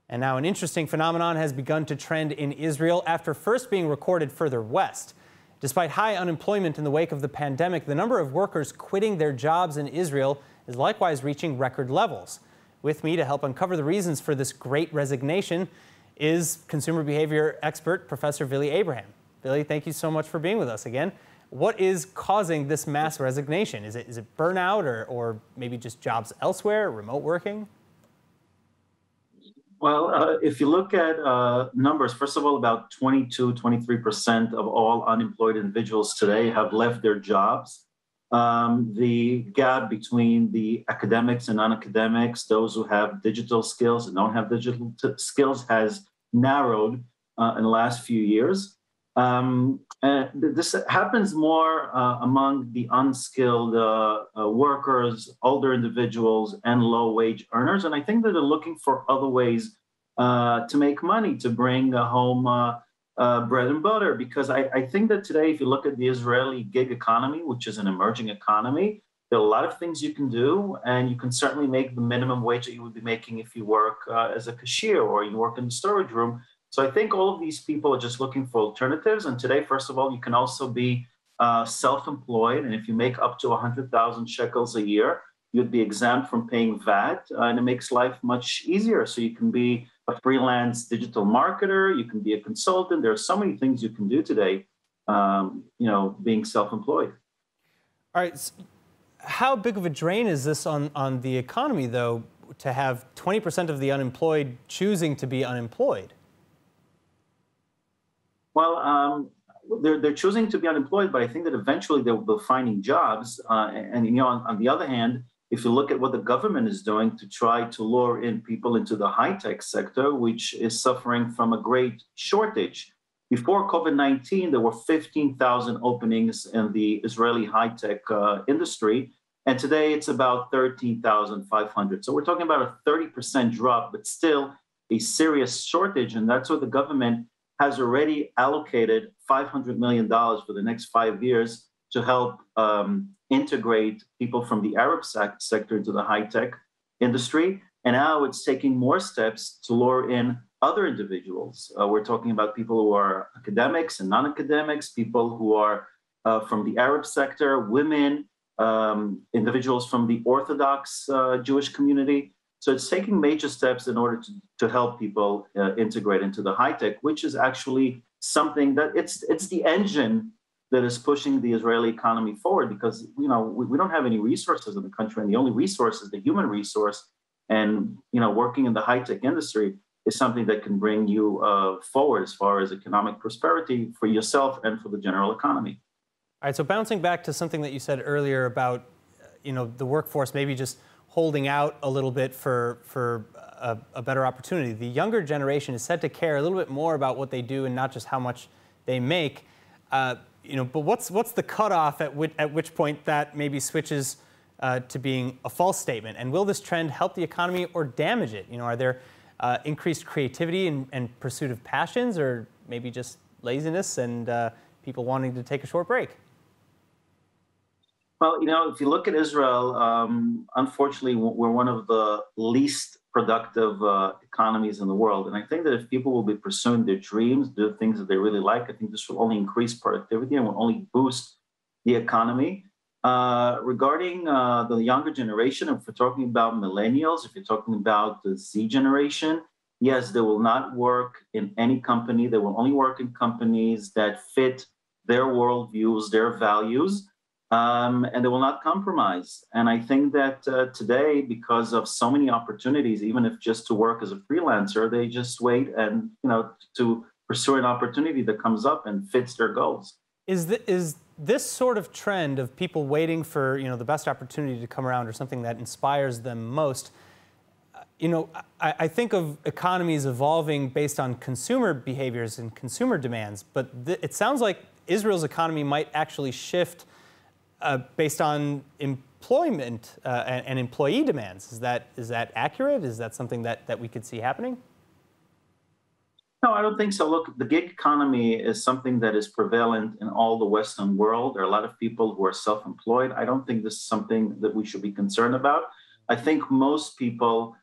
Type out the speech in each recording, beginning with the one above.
And now an interesting phenomenon has begun to trend in Israel after first being recorded further west. Despite high unemployment in the wake of the pandemic, the number of workers quitting their jobs in Israel is likewise reaching record levels. With me to help uncover the reasons for this great resignation is consumer behavior expert Professor Vili Abraham. Vili, thank you so much for being with us again. What is causing this mass resignation? Is it burnout or maybe just jobs elsewhere, remote working? Well, if you look at numbers, first of all, about 23% of all unemployed individuals today have left their jobs. The gap between the academics and non-academics, those who have digital skills and don't have digital skills, has narrowed in the last few years. And this happens more among the unskilled workers, older individuals, and low-wage earners. And I think that they're looking for other ways to make money, to bring home bread and butter. Because I think that today, if you look at the Israeli gig economy, which is an emerging economy, there are a lot of things you can do, and you can certainly make the minimum wage that you would be making if you work as a cashier or you work in the storage room. So I think all of these people are just looking for alternatives. And today, first of all, you can also be self-employed. And if you make up to 100,000 shekels a year, you'd be exempt from paying VAT. And it makes life much easier. So you can be a freelance digital marketer. You can be a consultant. There are so many things you can do today, being self-employed. All right. So how big of a drain is this on the economy, though, to have 20% of the unemployed choosing to be unemployed? Well, they're choosing to be unemployed, but I think that eventually they'll be finding jobs. On the other hand, if you look at what the government is doing to try to lure in people into the high-tech sector, which is suffering from a great shortage. Before COVID-19, there were 15,000 openings in the Israeli high-tech industry, and today it's about 13,500. So we're talking about a 30% drop, but still a serious shortage, and that's what the government has already allocated $500 million for the next 5 years to help integrate people from the Arab sector into the high-tech industry. And now it's taking more steps to lure in other individuals. We're talking about people who are academics and non-academics, people who are from the Arab sector, women, individuals from the Orthodox Jewish community. So it's taking major steps in order to help people integrate into the high-tech, which is actually something that it's the engine that is pushing the Israeli economy forward, because we don't have any resources in the country, and the only resource is the human resource. And working in the high-tech industry is something that can bring you forward as far as economic prosperity for yourself and for the general economy. All right. So bouncing back to something that you said earlier about the workforce maybe just holding out a little bit for a better opportunity. The younger generation is said to care a little bit more about what they do and not just how much they make. But what's the cutoff at which point that maybe switches to being a false statement? And will this trend help the economy or damage it? Are there increased creativity and pursuit of passions, or maybe just laziness and people wanting to take a short break? Well, if you look at Israel, unfortunately, we're one of the least productive economies in the world. And I think that if people will be pursuing their dreams, do things that they really like, I think this will only increase productivity and will only boost the economy. Regarding the younger generation, if we're talking about millennials, if you're talking about the Z generation, yes, they will not work in any company. They will only work in companies that fit their worldviews, their values. And they will not compromise. And I think that today, because of so many opportunities, even if just to work as a freelancer, they just wait and, to pursue an opportunity that comes up and fits their goals. Is this sort of trend of people waiting for, the best opportunity to come around or something that inspires them most? I think of economies evolving based on consumer behaviors and consumer demands, but it sounds like Israel's economy might actually shift based on employment and employee demands. Is that accurate? Is that something that we could see happening? No, I don't think so. Look, the gig economy is something that is prevalent in all the Western world. There are a lot of people who are self-employed. I don't think this is something that we should be concerned about. I think most people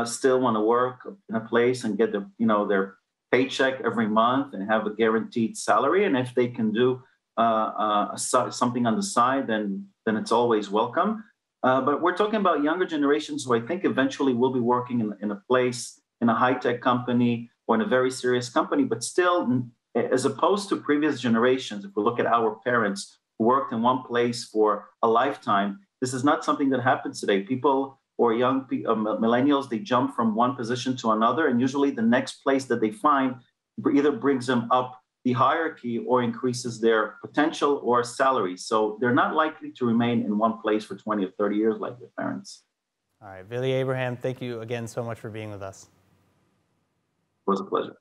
still want to work in a place and get their paycheck every month and have a guaranteed salary. And if they can do something on the side, then it's always welcome. But we're talking about younger generations who I think eventually will be working in a place, in a high-tech company or in a very serious company, but still, as opposed to previous generations, if we look at our parents who worked in one place for a lifetime, this is not something that happens today. People or young millennials, they jump from one position to another, and usually the next place that they find either brings them up the hierarchy or increases their potential or salary. So they're not likely to remain in one place for 20 or 30 years like their parents. All right, Billy Abraham, thank you again so much for being with us. It was a pleasure.